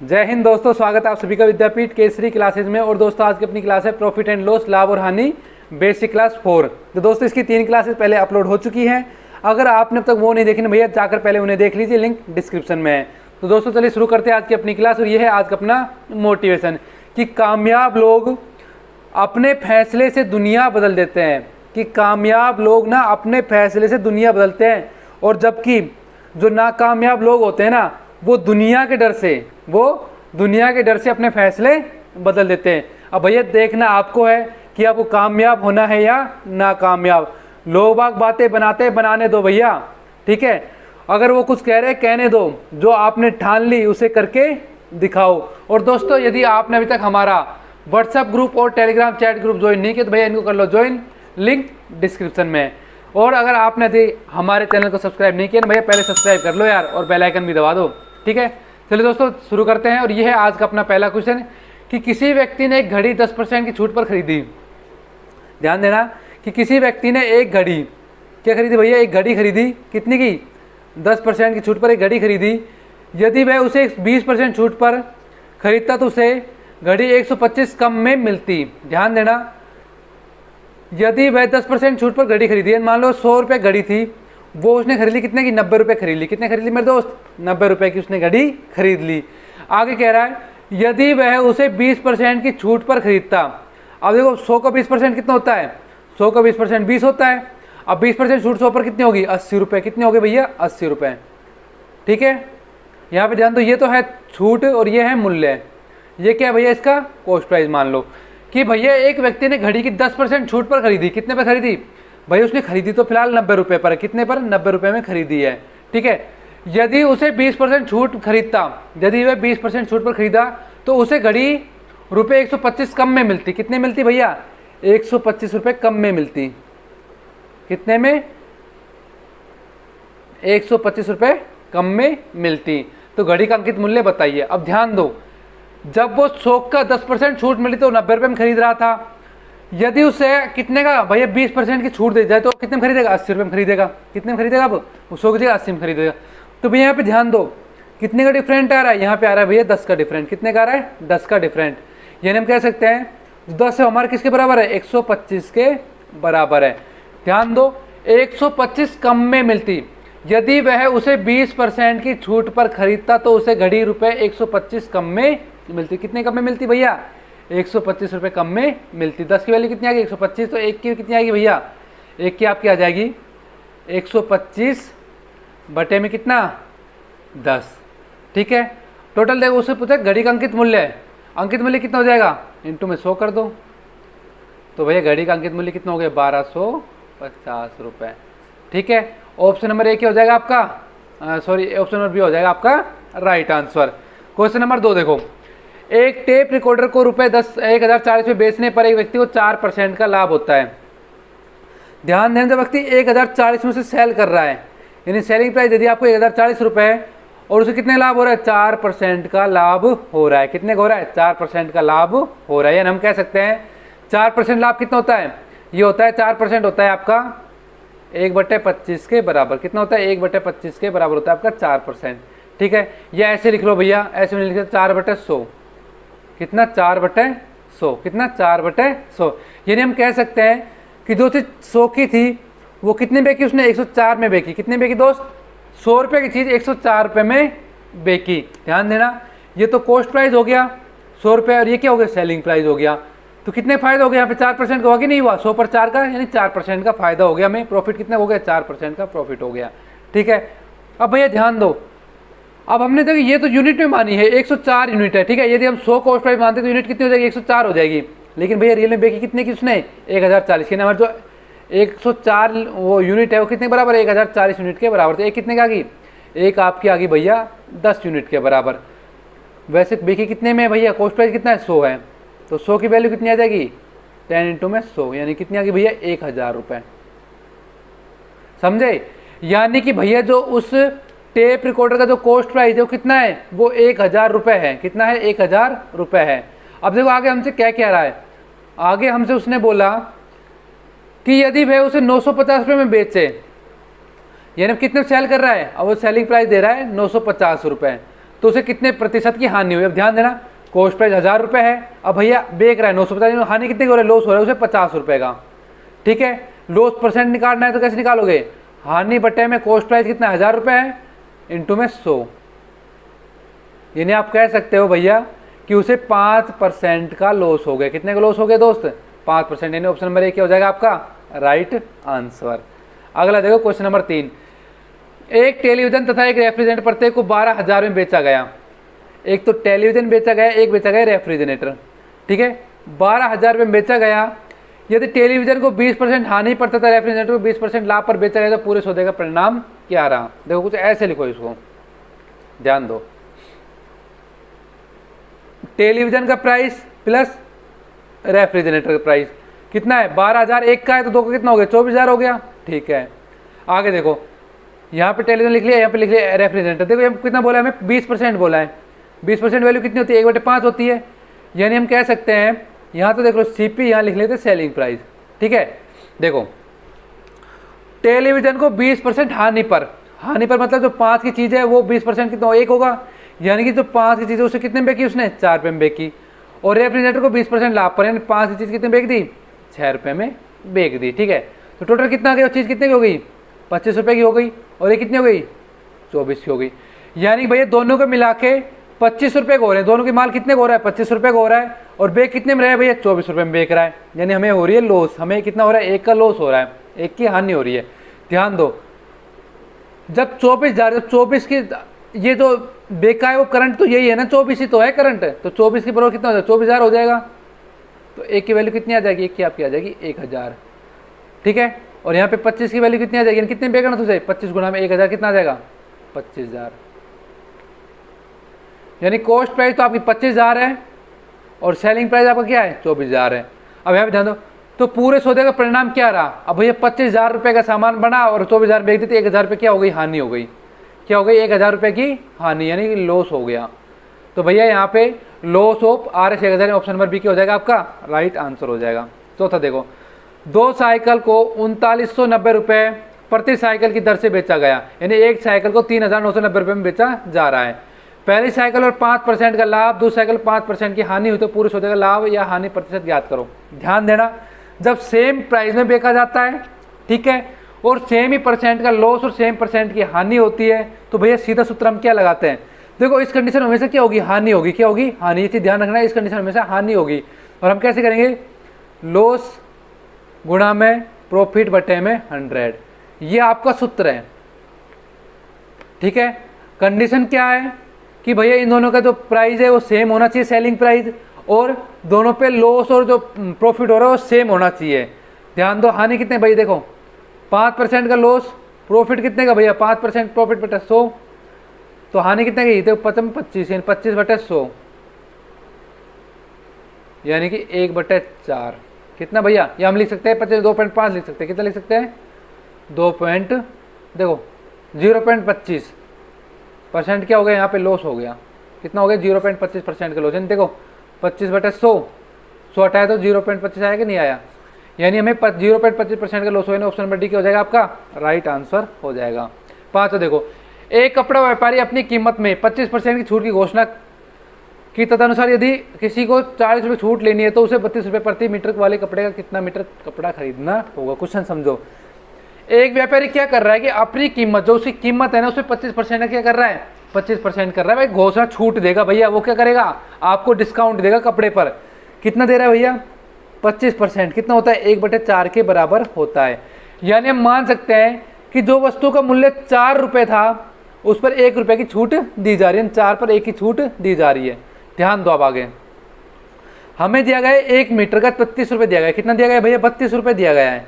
जय हिंद दोस्तों, स्वागत है आप सभी का विद्यापीठ केसरी क्लासेज में। और दोस्तों आज की अपनी क्लास है प्रॉफिट एंड लॉस, लाभ और हानि, बेसिक क्लास 4। तो दोस्तों इसकी 3 क्लासेस पहले अपलोड हो चुकी हैं। अगर आपने अब तक वो नहीं देखी ना भैया, जाकर पहले उन्हें देख लीजिए, लिंक डिस्क्रिप्शन में है। तो दोस्तों चलिए शुरू करते हैं आज की अपनी क्लास। और ये है आज का अपना मोटिवेशन कि कामयाब लोग अपने फैसले से दुनिया बदल देते हैं। कि कामयाब लोग ना अपने फैसले से दुनिया बदलते हैं, और जबकि जो नाकामयाब लोग होते हैं ना, वो दुनिया के डर से अपने फैसले बदल देते हैं। अब भैया देखना आपको है कि आपको कामयाब होना है या नाकामयाब। लोग बाग बातें बनाने दो भैया, ठीक है। अगर वो कुछ कह रहे हैं कहने दो, जो आपने ठान ली उसे करके दिखाओ। और दोस्तों यदि आपने अभी तक हमारा व्हाट्सएप ग्रुप और टेलीग्राम चैट ग्रुप ज्वाइन नहीं किया तो भैया इनको कर लो ज्वाइन, लिंक डिस्क्रिप्शन में है। और अगर आपने यदि हमारे चैनल को सब्सक्राइब नहीं किया ना भैया, पहले सब्सक्राइब कर लो यार, और बेल आइकन भी दबा दो, ठीक है। चलिए दोस्तों शुरू करते हैं। और ये है आज का अपना पहला क्वेश्चन कि किसी व्यक्ति ने एक घड़ी 10% की छूट पर खरीदी। ध्यान देना कि किसी व्यक्ति ने एक घड़ी क्या खरीदी भैया, एक घड़ी खरीदी। कितनी की? 10% की छूट पर एक घड़ी खरीदी। यदि वह उसे 20% छूट पर खरीदता तो उसे घड़ी 125 कम में मिलती। ध्यान देना, यदि वह 10% छूट पर घड़ी खरीदी, मान लो 100 रुपये घड़ी थी, वो उसने खरीद ली कितने की? 90 रुपये खरीद ली। कितने खरीद ली मेरे दोस्त? 90 रुपये की उसने घड़ी खरीद ली। आगे कह रहा है यदि वह उसे 20% की छूट पर खरीदता। अब देखो 100 का 20% कितना होता है? 100 का 20% 20 होता है। अब 20% छूट 100 पर कितनी होगी? 80 रुपये। कितने हो गए भैया? 80 रुपये, ठीक है। यहाँ पे ध्यान दो, ये तो है छूट और ये है मूल्य। ये क्या है भैया? इसका कॉस्ट प्राइस। मान लो कि भैया एक व्यक्ति ने घड़ी की 10% छूट पर खरीदी। कितने पर खरीदी भैया? उसने खरीदी तो फिलहाल 90 रुपये पर। कितने पर? 90 रुपये में खरीदी है, ठीक है। यदि उसे 20% छूट खरीदता, यदि वह 20% छूट पर खरीदा तो उसे घड़ी रुपये 125 कम में मिलती। कितने मिलती भैया? 125 रुपये कम में मिलती। कितने में? 125 रुपये कम में मिलती। तो घड़ी का अंकित मूल्य बताइए। अब ध्यान दो, जब वो 100 का 10% छूट मिली तो 90 रुपये में खरीद रहा था। यदि उसे कितने का भैया 20% की छूट दे जाए तो कितने में खरीदेगा? 80 रुपये में खरीदेगा। कितने में खरीदेगा? अब 100 की जगह 80 में खरीदेगा। तो भैया यहाँ पे ध्यान दो, कितने का डिफरेंट आ रहा है? यहाँ पे आ रहा है भैया 10 का डिफरेंट। कितने का आ रहा है? 10 का डिफरेंट। यानी हम कह सकते हैं 10 है हमारे किसके बराबर है? 125 के बराबर है। ध्यान दो, 125 कम में मिलती। यदि वह उसे 20% की छूट पर खरीदता तो उसे घड़ी रुपये 125 कम में मिलती। कितने कम में मिलती भैया? 125 रुपये कम में मिलती। 10 की वैल्यू कितनी आ गई? 125। तो एक की कितनी आएगी भैया? एक की आपकी आ जाएगी 125 बटे में कितना? 10, ठीक है। टोटल देखो, उससे पूछा घड़ी का अंकित मूल्य है। अंकित मूल्य कितना हो जाएगा? इंटू में 100 कर दो। तो भैया घड़ी का अंकित मूल्य कितना हो गया? 1250 रुपये, ठीक है। ऑप्शन नंबर ए क्या हो जाएगा आपका? ऑप्शन नंबर बी हो जाएगा आपका राइट आंसर। क्वेश्चन नंबर 2 देखो, एक टेप रिकॉर्डर को रुपये 1040 में बेचने पर एक व्यक्ति को 4% का लाभ होता है। ध्यान देने, जब व्यक्ति 1040 में से सेल कर रहा है, यानी सेलिंग प्राइस यदि आपको 1040 रुपये है और उसे कितने लाभ हो रहा है? 4% का लाभ हो रहा है। कितने का हो रहा है? 4% का लाभ हो रहा है। यानी हम कह सकते हैं 4% लाभ कितना होता है? ये होता है 4% होता है आपका 1/25 के बराबर। कितना होता है? 1/25 के बराबर होता है आपका 4%, ठीक है। या ऐसे लिख लो भैया, ऐसे में लिख लो 4/100। कितना? 4/100। कितना? 4/100। यानी हम कह सकते हैं कि जो चीज़ 100 की थी वो कितने बेची? उसने 104 में बेची। कितने बेची दोस्त? 100 रुपये की चीज़ 104 रुपये में बेची। ध्यान देना, ये तो कॉस्ट प्राइस हो गया 100 रुपये, और ये क्या हो गया? सेलिंग प्राइस हो गया। तो कितने फायदा हो गया यहाँ पे? 4% का हुआ कि नहीं हुआ? 100 पर 4 का, यानी 4% का फायदा हो गया हमें। प्रॉफिट कितना हो गया? 4% का प्रॉफिट हो गया, ठीक है। अब भैया ध्यान दो, अब हमने देखो ये तो यूनिट में मानी है, 104 यूनिट है, ठीक है। यदि हम 100 कॉस्ट प्राइस मानते तो यूनिट कितनी हो जाएगी? 104 हो जाएगी। लेकिन भैया रियल में बेची कितने की उसने? 1040 की। हमारे जो 104 वो यूनिट है वो कितने के बराबर है? 1040 यूनिट के बराबर। तो एक कितने की आ गई? एक आपकी आ गई भैया 10 यूनिट के बराबर। वैसे बेची कितने में भैया? कॉस्ट प्राइस कितना है? 100 है। तो 100 की वैल्यू कितनी आ जाएगी? 10 इंटू में 100, यानी कितनी आ गई भैया? 1000 रुपये। समझे? यानी कि भैया जो उस टेप रिकॉर्डर का जो कॉस्ट प्राइस है वो कितना है? वो 1000 रुपये है। कितना है? 1000 रुपये है। अब देखो आगे हमसे क्या कह रहा है। आगे हमसे उसने बोला कि यदि वह उसे 950 रुपये में बेचे, यानी कितने सेल कर रहा है? अब वो सेलिंग प्राइस दे रहा है 950 रुपये। तो उसे कितने प्रतिशत की हानि हुई। अब ध्यान देना, कॉस्ट प्राइस 1000 रुपये है, अब भैया बेच रहा है 950, हानि कितने की हो रहा है, लॉस हो रहा है उसे 50 रुपये का। ठीक है, लॉस परसेंट निकालना है तो कैसे निकालोगे, हानि बटे में कॉस्ट प्राइस कितना 1000 रुपये है इंटू में 100, यानी आप कह सकते हो भैया कि उसे 5% का लॉस हो गया। कितने का लॉस हो गया दोस्त, 5%, यानी ऑप्शन नंबर 1 क्या हो जाएगा आपका राइट आंसर। अगला देखो क्वेश्चन नंबर 3, एक टेलीविजन तथा एक रेफ्रिजरेटर प्रत्येक को 12,000 में बेचा गया। एक तो टेलीविजन बेचा गया, एक बेचा गया रेफ्रिजरेटर। ठीक है, 12,000 में बेचा गया। यदि टेलीविजन को 20% हानि पर तथा रेफ्रिजरेटर को 20% लाभ पर बेचा गया तो पूरे सौदे का परिणाम क्या रहा। देखो कुछ ऐसे लिखो इसको, ध्यान दो, टेलीविजन का प्राइस प्लस रेफ्रिजरेटर का प्राइस कितना है, 12,000, एक का है तो दो का कितना हो गया, 24,000 हो गया। ठीक है, आगे देखो, यहाँ पे टेलीविजन लिख लिया, यहाँ पे लिख लिया रेफ्रिजरेटर। देखो यहाँ कितना बोला है हमें, 20% बोला है। 20% वैल्यू कितनी होती है, 1/5 होती है। यानी हम कह सकते हैं, यहाँ तो देख लो सीपी, यहाँ लिख लेते सेलिंग प्राइस। ठीक है, देखो टेलीविजन को 20% हानि पर मतलब जो 5 की चीज़ है वो 20% कितना 1 होगा, यानी कि जो 5 की चीज़ है उसे कितने में बेची उसने, 4 रुपये में बेची। और रेफ्रिजरेटर को 20% लाभ पर, यानी 5 की चीज़ कितने बेच दी, 6 रुपये में बेच दी। ठीक है, तो टोटल कितना आ गया, चीज़ कितने की हो गई, 25 रुपये की हो गई, और ये कितनी हो गई, 24 की हो गई। यानी भैया दोनों को मिला के 25 रुपये को हो रहे हैं, दोनों की माल कितने को हो रहा है, 25 रुपये को हो रहा है, और बेच कितने में रहा है भैया, 24 रुपये में बेच रहा है। यानी हमें हो रही है लॉस, हमें कितना हो रहा है, 1 का लॉस हो रहा है, 1 की हानि हो रही है। ध्यान दो, जब 24 की ये जो बेका है वो करंट तो यही है ना, 24 ही तो है करंट, तो 24 की बराबर कितना हो जाएगा, 24,000 हो जाएगा। तो 1 की वैल्यू कितनी आ जाएगी, 1 की आपकी आ जाएगी 1000। ठीक है, और यहाँ पे 25 की वैल्यू कितनी आ जाएगी, कितने बेचना तुझे, 25 गुना में 1000 कितना आ जाएगा, 25,000। यानी कॉस्ट प्राइस तो आपकी 25,000 है और सेलिंग प्राइस आपका क्या है, 24,000 है। अब यहाँ पे ध्यान दो, तो पूरे सौदे का परिणाम क्या रहा। अब भैया 25,000 रुपये का सामान बना और 24,000 बेच दी तो 1,000 रुपये क्या हो गई, हानि हो गई। क्या हो गई, 1,000 रुपये की हानि, यानी कि लॉस हो गया। तो भैया यहाँ पे loss of RS 1,000, option number B क्या हो जाएगा आपका राइट आंसर हो जाएगा। चौथा देखो, 2 साइकिल को 3990 रुपये प्रति साइकिल की दर से बेचा गया, यानी एक साइकिल को 3,990 रुपये में बेचा जा रहा है। पहली साइकिल और 5% का लाभ, दूसरी साइकिल 5% की हानि हुई तो पूरे सौदे का लाभ या हानि प्रतिशत ज्ञात करो। ध्यान देना, जब सेम प्राइस में बेचा जाता है, ठीक है, और सेम ही परसेंट का लॉस और सेम परसेंट की हानि होती है, तो भैया सीधा सूत्र हम क्या लगाते हैं, देखो इस कंडीशन में हमेशा क्या होगी, हानि होगी। क्या होगी, हानि। ये चीज ध्यान रखना है, इस कंडीशन में हमेशा हानि होगी। और हम कैसे करेंगे, लॉस गुणा में प्रॉफिट बटे में 100, ये आपका सूत्र है। ठीक है, कंडीशन क्या है कि भैया इन दोनों का जो प्राइस है वो सेम होना चाहिए, सेलिंग प्राइस, और दोनों पे लॉस और जो प्रॉफिट हो रहा है वो सेम होना चाहिए। ध्यान दो, हानि कितने भाई, देखो 5% का लॉस, प्रॉफिट कितने का भैया, 5% प्रॉफिट बटे 100, तो हानि कितने की, देखो 25, यानी 25 बटे 100, यानी कि 1/4 कितना भैया, ये हम लिख सकते हैं 2.5 लिख सकते हैं, कितना लिख सकते हैं, 0.25% क्या हो गया, यहाँ पे लॉस हो गया, कितना हो गया 0.25% का लॉस। यानी देखो 25/100, 100 हटाया तो 0.25 आया कि नहीं आया, यानी हमें 0.25% का लॉस हो गया। ऑप्शन नंबर डी क्या हो जाएगा आपका राइट आंसर हो जाएगा। 5 तो देखो, एक कपड़ा व्यापारी अपनी कीमत में 25% की छूट की घोषणा की तदनुसार यदि किसी को 40 रुपये छूट लेनी है तो उसे 32 रुपये प्रति मीटर वाले कपड़े का कितना मीटर कपड़ा खरीदना होगा। क्वेश्चन समझो, एक व्यापारी क्या कर रहा है कि अपनी कीमत, जो उसकी कीमत है ना, उसमें 25% क्या कर रहा है, 25% कर रहा है। भाई घोषणा छूट देगा भैया, वो क्या करेगा, आपको डिस्काउंट देगा कपड़े पर। कितना दे रहा है भैया, 25%, कितना होता है, 1/4 के बराबर होता है। यानी हम मान सकते हैं कि जो वस्तु का मूल्य 4 रुपये था उस पर 1 रुपये की छूट दी जा रही है, 4 पर 1 की छूट दी जा रही है। ध्यान दो, अब आगे हमें दिया गया है 1 मीटर का 32 रुपये दिया गया है। कितना दिया गया भैया, 32 रुपये दिया गया है।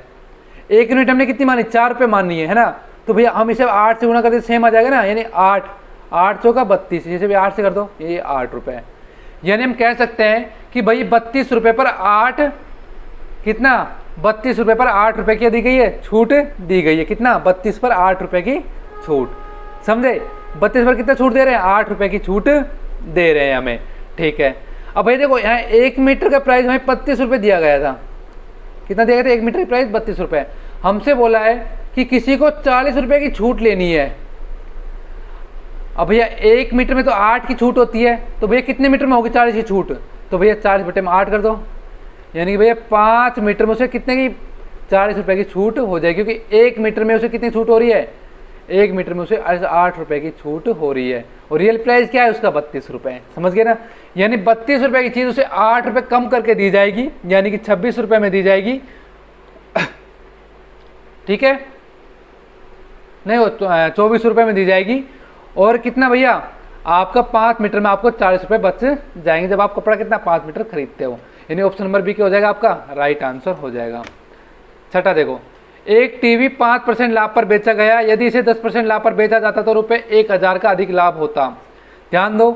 1 यूनिट हमने कितनी मानी, 4 रुपये माननी है ना, तो भैया हम इसे 8 से गुना कर दे, सेम आ जाएगा ना, यानी 8 चौका 32, जैसे भी 8 से कर दो, ये 8 रुपये। यानी हम कह सकते हैं कि भाई 32 रुपये पर 8, कितना 32 रुपये पर 8 रुपये की दी गई है, छूट दी गई है। कितना, 32 पर 8 रुपये की छूट, समझे, 32 पर कितना छूट दे रहे हैं, 8 रुपये की छूट दे रहे हैं हमें। ठीक है, अब भाई देखो यहाँ 1 मीटर का प्राइस हमें 32 रुपये दिया गया था। कितना दिया गया था, 1 मीटर की प्राइस 32 रुपये। हमसे बोला है कि किसी को 40 रुपये की छूट लेनी है, अब भैया 1 मीटर में तो 8 की छूट होती है, तो भैया कितने मीटर में होगी 40 की छूट? तो भैया 40 बटे में 8 कर दो, यानी कि भैया 5 मीटर में उसे कितने की 40 रुपये की छूट हो जाएगी, क्योंकि 1 मीटर में उसे कितनी छूट हो रही है? 1 मीटर में उसे 8 रुपये की छूट हो रही है। और रियल प्राइस क्या है उसका? 32 रुपये। समझ गए ना? यानी 32 रुपये की चीज़ उसे 8 रुपये कम करके दी जाएगी, यानी कि 26 रुपये में दी जाएगी। ठीक है, नहीं वो 24 रुपये में दी जाएगी। और कितना भैया? आपका 5 मीटर में आपको 40 रुपये बच जाएंगे जब आप कपड़ा कितना 5 मीटर खरीदते हो। यानी ऑप्शन नंबर बी क्या हो जाएगा आपका? राइट आंसर हो जाएगा। छठा देखो, एक टीवी 5% लाभ पर बेचा गया, यदि इसे 10% लाभ पर बेचा जाता तो रुपये 1000 का अधिक लाभ होता। ध्यान दो,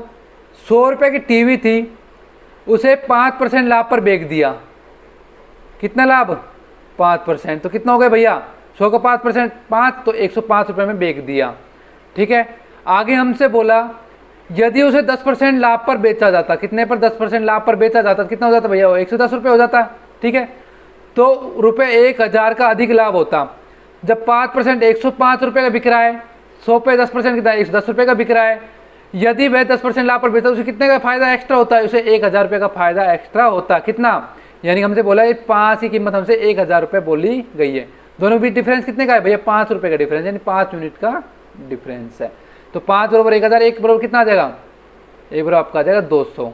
100 रुपये की टीवी थी, उसे 5% लाभ पर बेच दिया। कितना लाभ? 5%। तो कितना हो गया भैया? 100 का 5%, 5 तो 105 रुपये में बेच दिया। ठीक है, आगे हमसे बोला यदि उसे 10% लाभ पर बेचा जाता, कितने पर? 10% लाभ पर बेचा जाता, कितना हो जाता भैया? 110 रुपये हो जाता। ठीक है, तो रुपये 1000 का अधिक लाभ होता। जब 5% 105 रुपये का बिक रहा है, 100 पे 10% कितना? 110 रुपये का बिक रहा है। यदि वह 10% लाभ पर बेचता उसे कितने का फायदा एक्स्ट्रा होता है? उसे 1000 रुपये का फायदा एक्स्ट्रा होता। कितना? यानी हमसे बोला ये 5 की कीमत हमसे 1000 रुपये बोली गई है। दोनों भी डिफरेंस कितने का है भैया? 5 रुपये का डिफरेंस, यानी 5 यूनिट का डिफरेंस है। तो 5 बराबर 1000, 1 बराबर कितना आ जाएगा? 1 बराबर आपका आ जाएगा 200।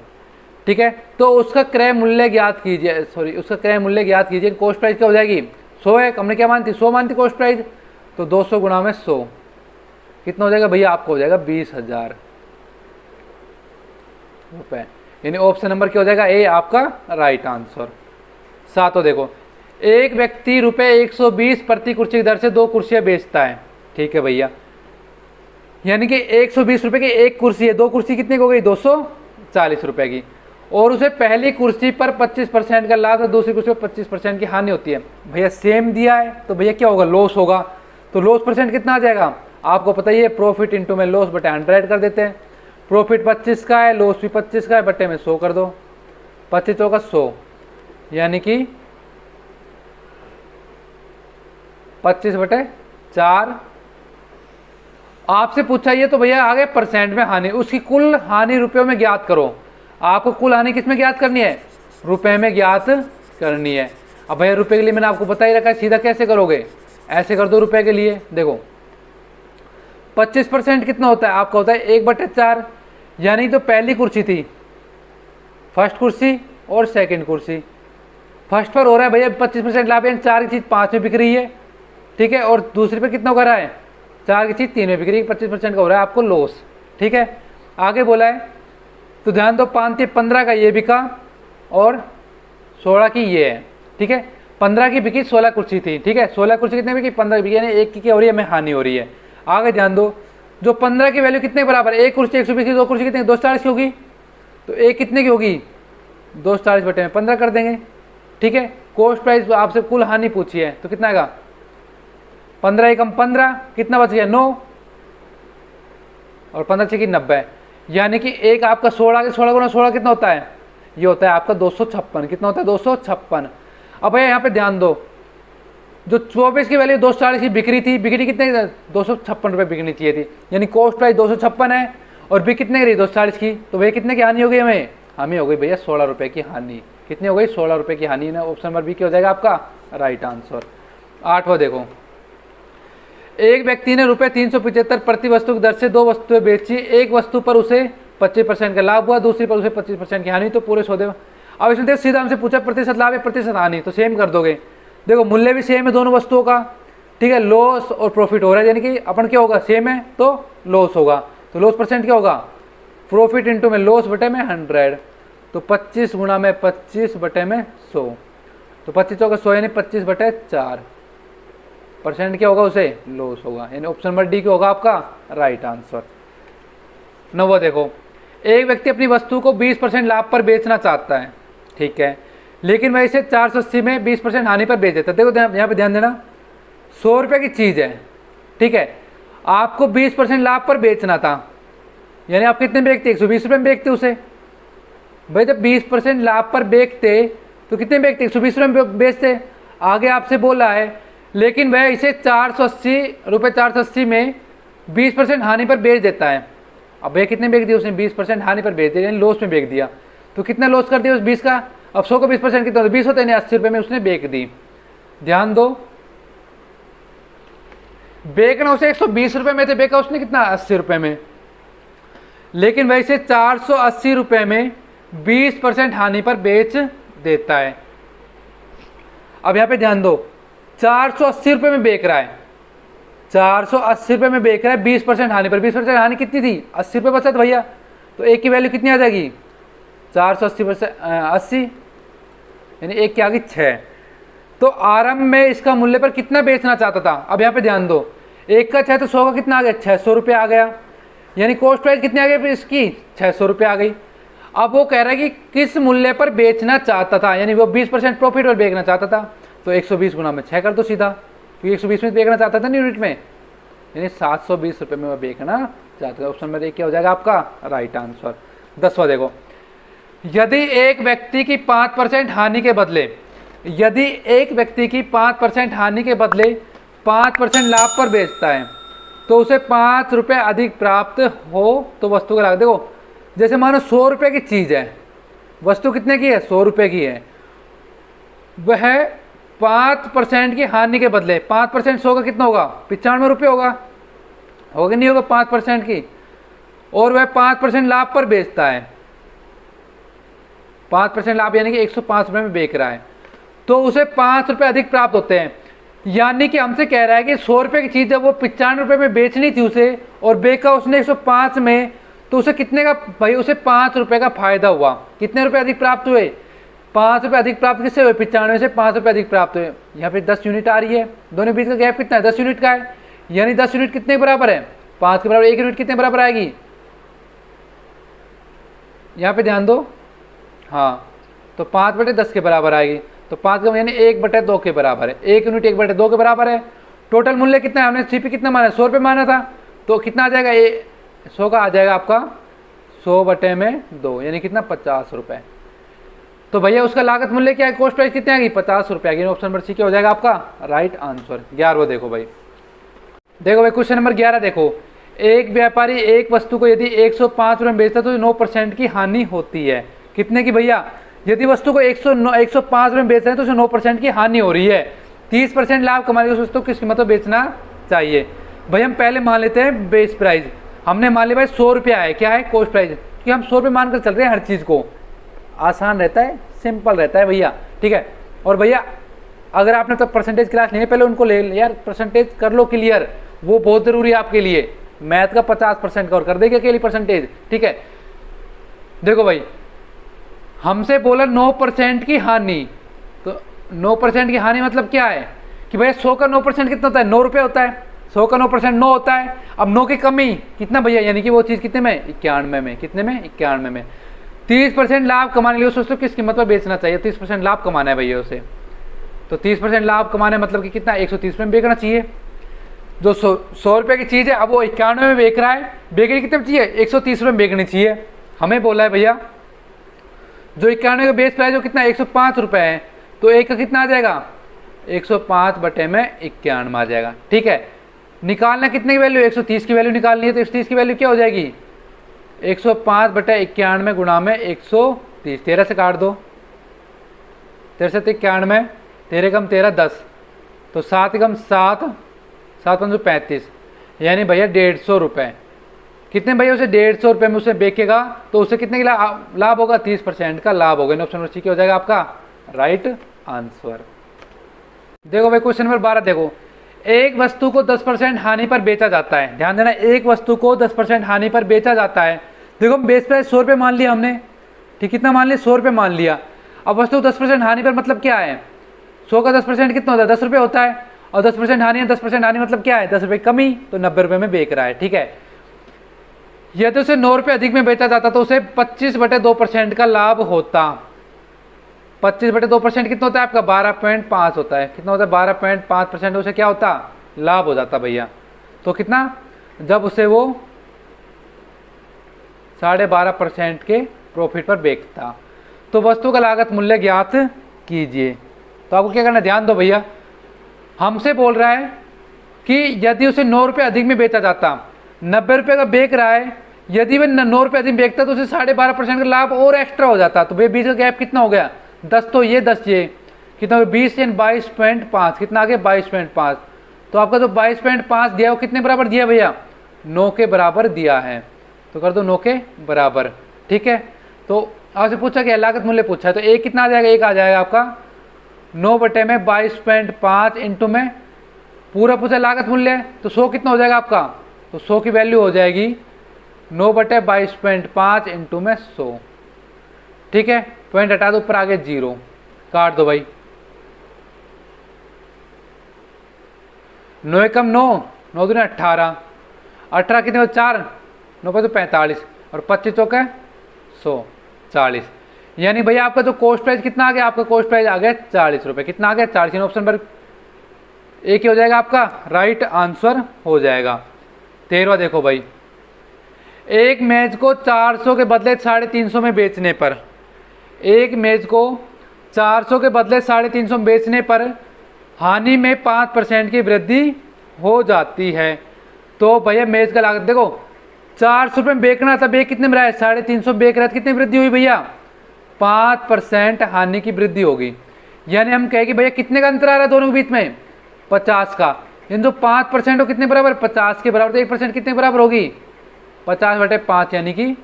ठीक है, तो उसका क्रय मूल्य ज्ञात कीजिए, सॉरी उसका क्रय मूल्य ज्ञात कीजिए। कॉस्ट प्राइस क्या हो जाएगी? 100 है, हमने क्या मानती? 100 मानती कॉस्ट प्राइस। तो 200 गुणा में 100 कितना हो जाएगा भैया? आपको हो जाएगा 20,000 रुपये। यानी ऑप्शन नंबर क्या हो जाएगा? ए आपका राइट आंसर। सातों देखो, एक व्यक्ति रुपये 120 प्रति कुर्सी की दर से 2 कुर्सियां बेचता है। ठीक है भैया, यानी कि 120 रुपये की एक कुर्सी है, 2 कुर्सी कितने की हो गई? 240 रुपये की। और उसे पहली कुर्सी पर 25% का लाभ और दूसरी कुर्सी पर 25% की हानि होती है। भैया सेम दिया है तो भैया क्या होगा? लॉस होगा। तो लॉस परसेंट कितना आ जाएगा? आपको पता ही है, प्रॉफिट इंटू में लॉस बटे 100 कर देते हैं। प्रॉफिट 25 का है, लॉस भी 25 का है, बटे में 100 कर दो। 25 का 100, यानी कि 25 बटे 4। आपसे पूछा ये तो भैया आगे परसेंट में हानि, उसकी कुल हानि रुपयों में ज्ञात करो। आपको कुल हानि किस में ज्ञात करनी है? रुपए में ज्ञात करनी है। अब भैया रुपए के लिए मैंने आपको बता ही रखा है, सीधा कैसे करोगे? ऐसे कर दो रुपए के लिए। देखो 25% कितना होता है? आपका होता है 1/4, यानी तो पहली कुर्सी थी, फर्स्ट कुर्सी और सेकंड कुर्सी। फर्स्ट पर हो रहा है भैया 25% लाभ, यानी 4 की चीज़ 5 में बिक रही है। ठीक है, और दूसरी पे कितना हो रहा है? 4 की चीज़ 3 में बिक रही है, 25% का हो रहा है आपको लॉस। ठीक है, आगे बोला है तो ध्यान दो, 5-15 का ये बिका और 16 की ये है। ठीक है, 15 की बिकी, 16 कुर्सी थी। ठीक है, 16 कुर्सी कितने बिकी? 15 बिकी, यानी एक की क्या हो रही है? हमें हानि हो रही है। आगे ध्यान दो, जो 15 की वैल्यू कितने बराबर? एक कुर्सी 120 की, 2 कुर्सी कितने? 240 की होगी। तो एक कितने की होगी? 240 बटे में 15 कर देंगे। ठीक है, कॉस्ट प्राइस आपसे कुल हानि पूछी है तो कितना आएगा? 15 एकम 15, कितना बच गया? 9, और 15 की 90, यानी कि एक आपका 16 के 16 गुना 16 कितना होता है? ये होता है आपका 256। कितना होता है? 256। अब भैया यहाँ पे ध्यान दो, जो 24 की वैल्यू 240 की बिक्री थी, बिक्री कितने? 256 रुपये बिकनी चाहिए थी, यानी कॉस्ट प्राइस 256 है और बिक कितने की रही? 240 की। तो भैया कितने की हानि हो गई हमें? हमें हो गई भैया 16 रुपये की हानि। कितनी हो गई? 16 रुपये की हानि ना। ऑप्शन नंबर बी क्या हो जाएगा आपका? Right answer. 8वां देखो, एक व्यक्ति ने रुपये 375 प्रति वस्तु की दर से 2 वस्तुएं बेची। एक वस्तु पर उसे 25% का लाभ हुआ, दूसरी पर उसे 25% की हानि, तो पूरे सौदे। अब इसमें सीधा हमसे पूछा प्रतिशत लाभ है प्रतिशत हानि, तो सेम कर दोगे। देखो मूल्य भी सेम है दोनों वस्तुओं का। ठीक है, लॉस और प्रॉफिट हो रहा है, यानी कि अपन क्या होगा? सेम है तो लॉस होगा। तो लॉस परसेंट क्या होगा? प्रॉफिट इंटू में लॉस बटे में 100। तो 25 गुणा में 25 बटे में 100, तो 25 होगा 100, यानी 25 बटे 4 परसेंट क्या होगा? उसे लॉस होगा, यानी ऑप्शन नंबर डी क्या होगा आपका? Right answer. 9वां देखो, एक व्यक्ति अपनी वस्तु को 20% लाभ पर बेचना चाहता है। ठीक है, लेकिन वह इसे 480 में 20% हानि पर बेच देता है। देखो यहाँ पे ध्यान देना, 100 रुपये की चीज़ है। ठीक है, आपको 20% लाभ पर बेचना था, यानी आप कितने बेचते? 120 रुपये में बेचते उसे। भाई जब 20% लाभ पर बेचते तो कितने बेचते? 120 रुपये में बेचते। आगे आपसे बोला है लेकिन वह इसे 480 में 20% हानि पर बेच देता है। अब ये कितने बेच दिया उसने, 20% हानि पर बेच दिया, यानी लॉस में बेच दिया। तो कितना लॉस कर दिया उस 20 का, अब 100 का 20% कितना, 20 होता है, यानी 80 रुपये में उसने बेच दी। ध्यान दो, बेचना उसे 120 रुपये में थे, बेचा उसने कितना, 80 रुपये में, लेकिन वैसे 480 रुपये में 20% हानि पर बेच देता है। अब यहाँ पे ध्यान दो, 480 रुपये में बेच रहा है, 480 रुपये में बेच रहा है 20% हानि पर। 20% हानि कितनी थी, 80 रुपये बचत भैया, तो एक की वैल्यू कितनी आ जाएगी, 480% 80, यानी एक की आ गई 6। तो आरंभ में इसका मूल्य पर कितना बेचना चाहता था। अब यहाँ पे ध्यान दो, एक का 6 तो 100 का कितना आ गया, 600 रुपये आ गया, यानी कॉस्ट प्राइस कितनी आ गई फिर इसकी, 600 रुपये आ गई। अब वो कह रहा है कि किस मूल्य पर बेचना चाहता था, यानी वो 20% प्रॉफिट पर बेचना चाहता था, तो 120 गुना में 6 कर दो सीधा, क्योंकि 120 में बेचना चाहता था ना यूनिट में, यानी 720 रुपये में वो बेचना चाहता था। ऑप्शन नंबर एक क्या हो जाएगा आपका राइट आंसर। 10वां देखो, यदि एक व्यक्ति की 5% हानि के बदले, यदि एक व्यक्ति की 5% हानि के बदले 5% लाभ पर बेचता है तो उसे 5 रुपये अधिक प्राप्त हो तो वस्तु का लागत। देखो जैसे मानो 100 रुपये की चीज़ है, वस्तु कितने की है, 100 रुपये की है, वह 5% की हानि के बदले, 5% 100 का कितना होगा, 95 रुपये होगा नहीं होगा 5% की, और वह 5% लाभ पर बेचता है, 5% लाभ यानी कि 105 रुपये में बेच रहा है, तो उसे 5 रुपये अधिक प्राप्त होते हैं। यानी कि हमसे कह रहा है कि 100 रुपये की चीज़ जब वो 95 रुपये में बेचनी थी उसे, और बेचा उसने 105 में, तो उसे कितने का भाई, उसे 5 रुपये का फायदा हुआ। कितने रुपये अधिक प्राप्त हुए, 5 रुपये अधिक प्राप्त किससे हुए, 95 से 5 रुपये अधिक प्राप्त हुए। यहाँ पे 10 यूनिट आ रही है, दोनों बीच का गैप कितना है, 10 यूनिट का है, यानी 10 यूनिट कितने बराबर है, 5 के बराबर। 1 यूनिट कितने बराबर आएगी, यहाँ पे ध्यान दो, हाँ, तो 5/10 के बराबर आएगी, तो 5 का यानी 1/2 के बराबर है, 1 यूनिट 1/2 के बराबर है। टोटल मूल्य कितना है, हमने सीपी कितना माना, 100 रुपये माना था, तो कितना आ जाएगा, 100 का आ जाएगा आपका 100/2, यानी कितना, 50 रुपये। तो भैया उसका लागत मूल्य क्या है, कॉस्ट प्राइस कितनी आएगी, 50 रुपये आएगी। ऑप्शन नंबर सी क्या हो जाएगा आपका राइट आंसर। 11वां देखो भाई, क्वेश्चन नंबर 11 देखो, एक व्यापारी एक वस्तु को यदि 105 रुपये में बेचता तो 9% की हानि होती है। कितने की भैया, यदि वस्तु को 105 रुपये में बेच रहे हैं तो उसे 9% की हानि हो रही है, 30% लाभ कमाने की उस वस्तु को किस कीमत पर बेचना चाहिए। भाई हम पहले मान लेते हैं बेस प्राइस, हमने मान लिया भाई 100 रुपया है, क्या है कॉस्ट प्राइस, कि हम 100 रुपये मानकर चल रहे हैं हर चीज़ को, आसान रहता है, सिंपल रहता है भैया, ठीक है। और भैया अगर आपने तो परसेंटेज क्लास लेनी है पहले उनको ले यार, परसेंटेज कर लो क्लियर, वो बहुत ज़रूरी है आपके लिए। मैथ का 50% कवर कर देगी अकेली परसेंटेज, ठीक है। देखो भाई हमसे बोला 9% की हानि, तो 9% की हानि मतलब क्या है कि भैया 100 का 9% कितना होता है, 9 रुपये होता है, 100 का 9% 9 होता है। अब 9 की कमी कितना भैया, यानी कि वो चीज़ कितने में, 91 में, कितने में, 91 में। 30% लाभ कमाने के लिए सोचो किस कीमत पर बेचना चाहिए, 30% लाभ कमाना है भैया उसे, तो 30% लाभ कमाना है मतलब कि कितना, 130 में बेचना चाहिए। जो 100 रुपये की चीज़ है अब वो 91 में बेच रहा है, बेचनी कितने में चाहिए, 130 रुपये में बेचनी चाहिए। हमें बोला है भैया जो 91 का बेस प्राइस वो कितना, 105 रुपये है, तो एक का कितना आ जाएगा, 105/91 आ जाएगा, ठीक है। निकालना कितने की वैल्यू, 130 की वैल्यू निकालनी है, तो 130 की वैल्यू क्या हो जाएगी, 105/91 गुणा में 130, 13 से काट दो, 13 से 91, 13 कम 13 10, तो 7 कम 7, 7 5 35, यानी भैया 150 रुपये। कितने भैया उसे 150 रुपये में उसे बेचेगा तो उसे कितने की लाभ होगा, 30% का लाभ होगा। ऑप्शन नंबर सी क्या हो जाएगा आपका राइट आंसर। देखो भाई क्वेश्चन नंबर 12 देखो, एक वस्तु को 10% हानि पर बेचा जाता है। ध्यान देना, एक वस्तु को 10% हानि पर बेचा जाता है। देखो बेस प्राइस 100 रुपये मान लिया हमने, ठीक, कितना मान लिया, 100 रुपये मान लिया। अब वस्तु 10% हानि पर मतलब क्या है, 100 का 10% कितना होता है, 10 रुपये होता है, और 10% हानि है, 10% हानि मतलब क्या है, 10 रुपये कमी, तो 90 रुपये में बेच रहा है, ठीक है। यदि उसे 9 रुपये अधिक में बेचा जाता तो उसे 25/2% का लाभ होता। 25/2% कितना होता है आपका, 12.5 होता है, कितना होता है, 12.5% उसे क्या होता, लाभ हो जाता भैया। तो कितना, जब उसे वो 12.5% के प्रॉफिट पर बेचता। तो वस्तु का लागत मूल्य ज्ञात कीजिए। तो आपको क्या करना, ध्यान दो भैया, हमसे बोल रहा है कि यदि उसे 9 रुपये अधिक में बेचा जाता, 90 रुपये का बेच रहा है, यदि वह 9 रुपये अधिक बेचता तो उसे 12.5% का लाभ और एक्स्ट्रा हो जाता। तो भैया बीच का गैप कितना हो गया, 10 तो ये 10 ये कितना हो गया, 20 यानी 22.5, कितना आ गया 22.5। तो आपका जो 22.5 दिया वो कितने बराबर दिया भैया, 9 के बराबर दिया है। तो कर दो 9 के बराबर, ठीक है। तो आपसे पूछा क्या, लागत मूल्य पूछा है, तो एक कितना आ जाएगा, एक आ जाएगा आपका 9 बटे में 22.5 इंटू में पूरा पूछा लागत मूल्य, तो 100 कितना हो जाएगा आपका, तो 100 की वैल्यू हो जाएगी 9 बटे 22.5 इंटू में 100, ठीक है। पॉइंट हटा दो, ऊपर आगे 0 काट दो भाई। 9 एकम 9, 9 दूनी 18, 18 कितने 4, 9 पे तो 45 और 25 चौके 140, यानी भैया आपका जो कॉस्ट प्राइस कितना आ गया, आपका कॉस्ट प्राइस आ गया 40 रुपये। कितना आ गया 40, ऑप्शन पर एक ही हो जाएगा आपका राइट आंसर हो जाएगा। 13वां देखो भाई, एक मेज को 400 के बदले 350 में बेचने पर, एक मेज को 400 के बदले 350 में बेचने पर हानि में 5% की वृद्धि हो जाती है। तो भैया मेज का लागत देखो 400 रुपये में बेचना था, बेच कितने में रहा है 350 बेच रहा है, कितनी वृद्धि हुई भैया 5% हानि की वृद्धि होगी। यानी हम कहें कि भैया कितने का अंतर आ रहा है दोनों के बीच में, 50 का। इन जो 5% हो कितने बराबर, 50 के बराबर, तो 1% कितने बराबर होगी 50 बटे 5 यानी कि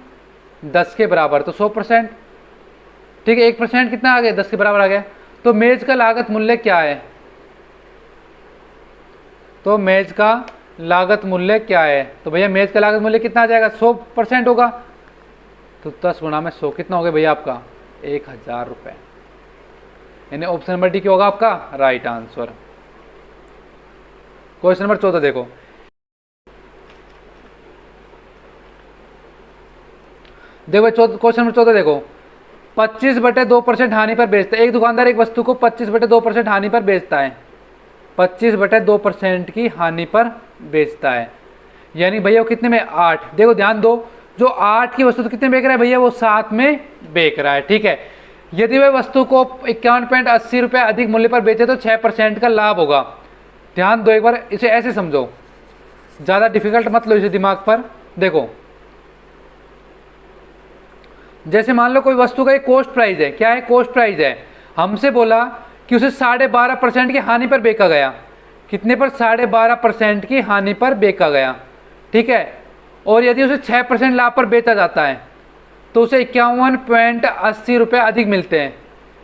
10 के बराबर, तो 100%, ठीक है। 1% कितना आ गया 10 के बराबर आ गया। तो मेज का लागत मूल्य क्या है, तो मेज का लागत मूल्य क्या है, तो भैया मेज का लागत मूल्य कितना आ जाएगा 100% होगा, तो 10 गुणा में 100 कितना हो गया भैया आपका 1000 रुपये, यानी ऑप्शन नंबर डी क्या होगा आपका राइट आंसर। क्वेश्चन नंबर 14 देखो, क्वेश्चन नंबर 14 देखो, 25 बटे 2% हानि पर बेचता है। एक दुकानदार एक वस्तु को 25 बटे 2% हानि पर बेचता है, 25 बटे 2% की हानि पर बेचता है, यानी भैया वो कितने में 8। देखो ध्यान दो, जो 8 की वस्तु तो कितने बेच रहा है भैया, वो 7 में बेच रहा है, ठीक है। यदि वह वस्तु को 51.80 रुपये अधिक मूल्य पर बेचे तो 6% का लाभ होगा। ध्यान दो एक बार, इसे ऐसे समझो, ज़्यादा डिफिकल्ट मत लो इसे दिमाग पर। देखो जैसे मान लो कोई वस्तु का एक कॉस्ट प्राइस है, क्या है कॉस्ट प्राइस है, हमसे बोला कि उसे 12.5% की हानि पर बेचा गया, कितने पर 12.5% की हानि पर बेचा गया, ठीक है। और यदि उसे 6% लाभ पर बेचा जाता है तो उसे 51.80 रुपये अधिक मिलते हैं।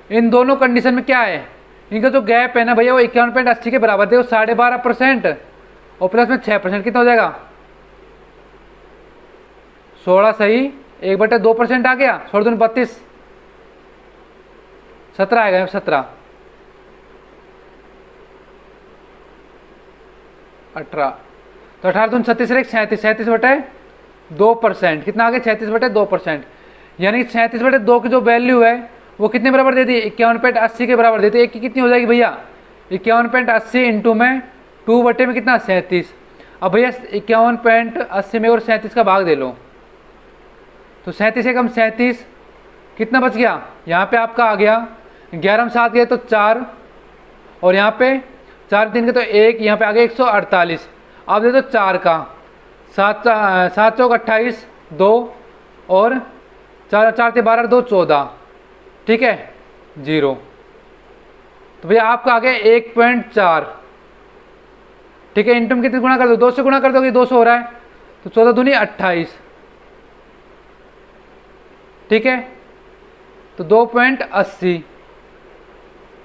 इन दोनों कंडीशन में क्या है, इनका जो गैप है ना भैया वो 51.80 के बराबर, देखो 12.5% और प्लस में 6% कितना हो जाएगा 16 सही 1 बटे 2% आ गया, 16 दूनी 32, 17 आएगा 17, 18, तो 18 दूनी 36 37, 37 बटे 2%, कितना आ गया 36 बटे 2%, यानी 36 बटे 2 की जो वैल्यू है वो कितने बराबर दे दी 51.80 के बराबर देती है। एक की कितनी हो जाएगी भैया 51.80 इंटू में 2 बटे में कितना 37। अब भैया 51.80 में और 37 का भाग दे लो, तो 37 एकम 37 कितना बच गया, यहाँ पे आपका आ गया 11 में 7 गए तो 4, और यहाँ पे 4 3 के तो 1, यहाँ पे आ गया 148। अब दे दो 4 का, 7 चौक 28, 2 और 4 4 12 2 14, ठीक है 0। तो भैया आपका आ गया 1.4, ठीक है। इंटू में कितने गुणा कर दो, 2 से गुणा कर दोगे 200 हो रहा है, तो 14 दूनी 28, ठीक है। तो 2.80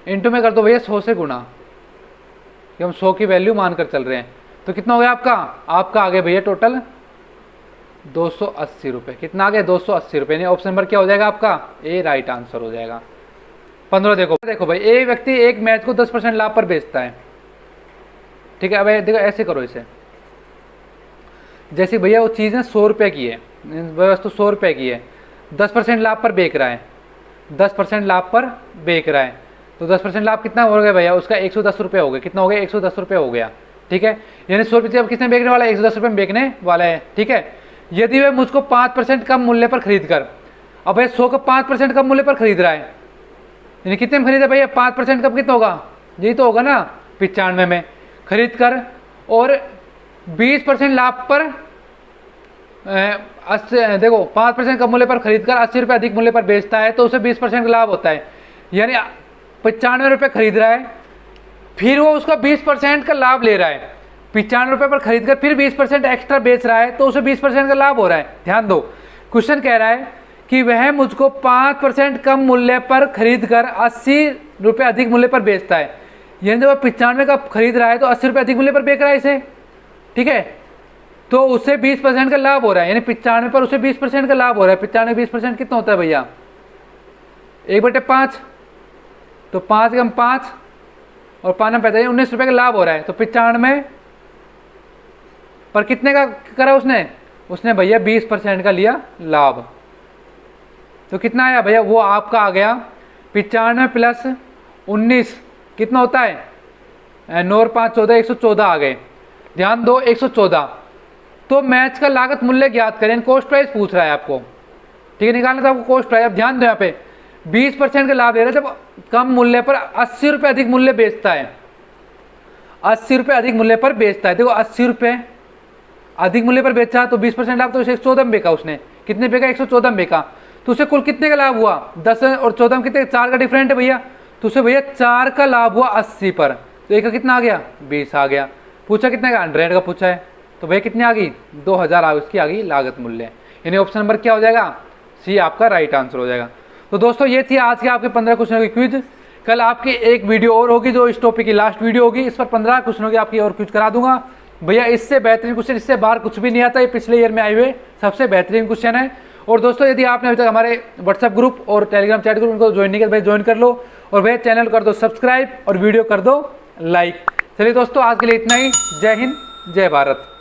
इंटू में कर दो भैया 100 से गुणा, कि हम 100 की वैल्यू मानकर चल रहे हैं, तो कितना हो गया आपका आ गया भैया टोटल 280 रुपये। कितना आ गया 280 रुपये, ऑप्शन नंबर क्या हो जाएगा आपका ए राइट आंसर हो जाएगा। 15 देखो भाई, एक व्यक्ति एक मैच को 10% लाभ पर बेचता है, ठीक है। अब देखो ऐसे करो इसे, जैसे भैया वो चीज़ है 100 रुपये की है, वस्तु 100 रुपये की है, 10% लाभ पर बेच रहा है, 10% लाभ पर बेच रहा है, तो 10% लाभ कितना हो गया भैया उसका 110 रुपये हो गया, कितना हो गया 110 रुपये हो गया, ठीक है। यानी 100 रुपये अब कितने बेचने वाला है 110 रुपये में बेचने वाला है, ठीक है। यदि वह मुझको 5% कम मूल्य पर खरीद कर, अब भाई 100 का 5% कम मूल्य पर खरीद रहा है, यानी कितने में खरीदा भैया 5% कम कितना होगा, यही तो होगा ना 95 में खरीद कर, और 20% लाभ पर देखो 5% कम मूल्य पर खरीद कर 80 रुपये अधिक मूल्य पर बेचता है तो उसे 20% का लाभ होता है। यानी 95 रुपये खरीद रहा है, फिर वो उसका 20% का लाभ ले रहा है। 95 रुपये पर खरीद कर फिर 20% एक्स्ट्रा बेच रहा है तो उसे 20% का लाभ हो रहा है। ध्यान दो, क्वेश्चन कह रहा है कि वह मुझको 5% कम मूल्य पर खरीद कर 80 रुपये अधिक मूल्य पर बेचता है। यानी जब 95 का खरीद रहा है तो 80 रुपये अधिक मूल्य पर बेच रहा है इसे, ठीक है, तो उसे 20% का लाभ हो रहा है। यानी 95 पर उसे 20% का लाभ हो रहा है। 95 20% कितना होता है भैया? 1/5, तो 5 कम 5 और 5 में 45, 19 रुपये का लाभ हो रहा है। तो 95 पर कितने का करा उसने भैया 20% का लिया लाभ। तो कितना आया भैया? वो आपका आ गया 95 प्लस 19 कितना होता है? 9 और 5 14, 114 आ गए। ध्यान दो 114। तो मैच का लागत मूल्य ज्ञात करें, कॉस्ट प्राइस पूछ रहा है आपको, ठीक है, निकालना था आपको कॉस्ट प्राइस। अब ध्यान दो यहाँ पे 20% का लाभ ले रहा है जब कम मूल्य पर 80 रुपये अधिक मूल्य बेचता है। 80 रुपये अधिक मूल्य पर बेचता है। देखो 80 रुपये अधिक मूल्य पर बेचा तो 20% लाभ, तो उसे 114 में बेचा। उसने कितने बेचा? 114 में बेचा। तो उसे कुल कितने का लाभ हुआ? 10 और 14 में कितने? 4 का डिफरेंट है भैया। तो उसे भैया 4 का लाभ हुआ 80 पर। तो एक का कितना आ गया? 20 आ गया। पूछा कितने का? 100 का पूछा है। तो भैया कितनी आ गई? 2000 आ गई, उसकी आ गई लागत मूल्य। यानी ऑप्शन नंबर क्या हो जाएगा? सी आपका राइट आंसर हो जाएगा। तो दोस्तों ये थी आज के आपके 15 क्वेश्चनों की क्विज। कल आपकी एक वीडियो और होगी जो इस टॉपिक की लास्ट वीडियो होगी। इस पर 15 क्वेश्चनों की आपकी और क्विज करा दूंगा भैया। इससे बेहतरीन क्वेश्चन, इससे बाहर कुछ भी नहीं आता। ये पिछले ईयर में आए हुए सबसे बेहतरीन क्वेश्चन है। और दोस्तों यदि आपने अभी तक हमारे व्हाट्सएप ग्रुप और टेलीग्राम चैट ग्रुप इनको ज्वाइन नहीं किया, भाई ज्वाइन कर लो। और भैया चैनल कर दो सब्सक्राइब और वीडियो कर दो लाइक। चलिए दोस्तों आज के लिए इतना ही। जय हिंद, जय भारत।